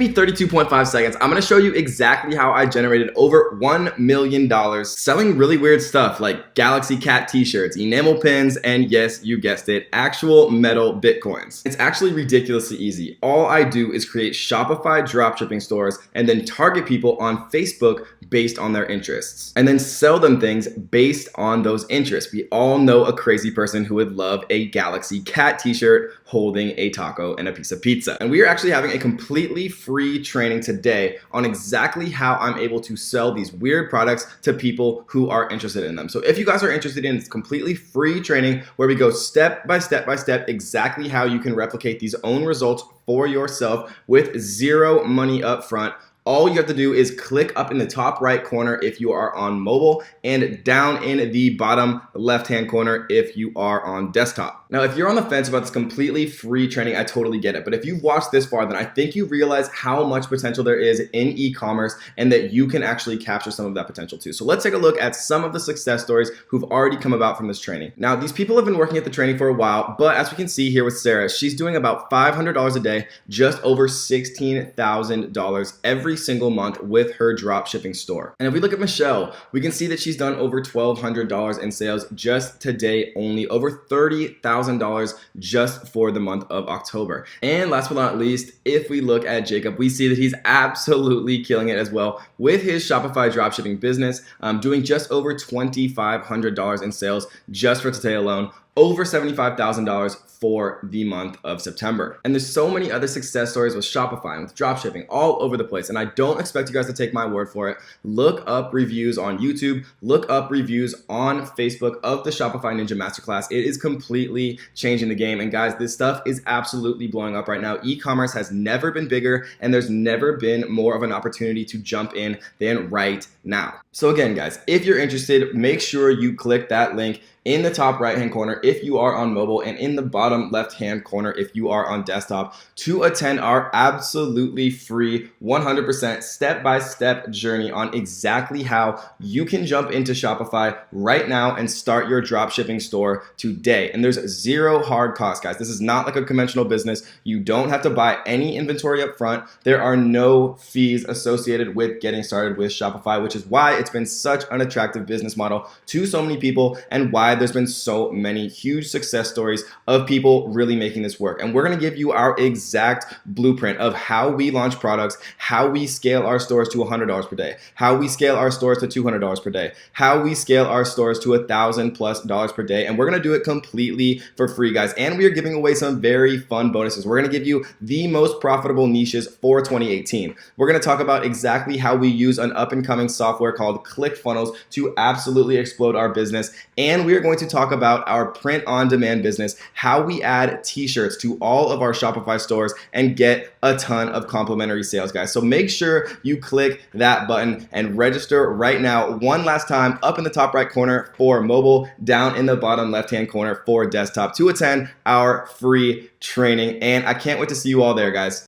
me 32.5 seconds. I'm gonna show you exactly how I generated over $1 million selling really weird stuff like Galaxy Cat t-shirts, enamel pins, and yes, you guessed it, actual metal Bitcoins. It's actually ridiculously easy. All I do is create Shopify dropshipping stores and then target people on Facebook based on their interests and then sell them things based on those interests. We all know a crazy person who would love a Galaxy Cat t-shirt holding a taco and a piece of pizza. And we are actually having a completely free training today on exactly how I'm able to sell these weird products to people who are interested in them. So if you guys are interested in this completely free training where we go step by step exactly how you can replicate these own results for yourself with zero money up front, all you have to do is click up in the top right corner if you are on mobile and down in the bottom left-hand corner if you are on desktop. Now, if you're on the fence about this completely free training, I totally get it. But if you've watched this far, then I think you realize how much potential there is in e-commerce and that you can actually capture some of that potential too. So let's take a look at some of the success stories who've already come about from this training. Now, these people have been working at the training for a while, but as we can see here with Sarah, she's doing about $500 a day, just over $16,000 every single month with her drop shipping store. And if we look at Michelle, we can see that she's done over $1,200 in sales just today only, over $30,000 just for the month of October. And last but not least, if we look at Jacob, we see that he's absolutely killing it as well with his Shopify dropshipping business, doing just over $2,500 in sales just for today alone, over $75,000 for the month of September. And there's so many other success stories with Shopify and with dropshipping all over the place. And I don't expect you guys to take my word for it. Look up reviews on YouTube, look up reviews on Facebook of the Shopify Ninja Masterclass. It is completely changing the game. And guys, this stuff is absolutely blowing up right now. E-commerce has never been bigger and there's never been more of an opportunity to jump in than right now. So again, guys, if you're interested, make sure you click that link in the top right hand corner if you are on mobile and in the bottom left hand corner if you are on desktop to attend our absolutely free 100% step-by-step journey on exactly how you can jump into Shopify right now and start your dropshipping store today. And there's zero hard cost, guys. This is not like a conventional business. You don't have to buy any inventory up front. There are no fees associated with getting started with Shopify, which is why it's been such an attractive business model to so many people and why there's been so many huge success stories of people really making this work. And we're going to give you our exact blueprint of how we launch products, how we scale our stores to $100 per day, how we scale our stores to $200 per day, how we scale our stores to $1,000+ per day. And we're going to do it completely for free, guys. And we are giving away some very fun bonuses. We're going to give you the most profitable niches for 2018. We're going to talk about exactly how we use an up and coming software called ClickFunnels to absolutely explode our business. And we are going to talk about our print on demand business, how we add t-shirts to all of our Shopify stores and get a ton of complimentary sales, guys. So make sure you click that button and register right now. One last time, up in the top right corner for mobile, down in the bottom left hand corner for desktop to attend our free training. And I can't wait to see you all there, guys.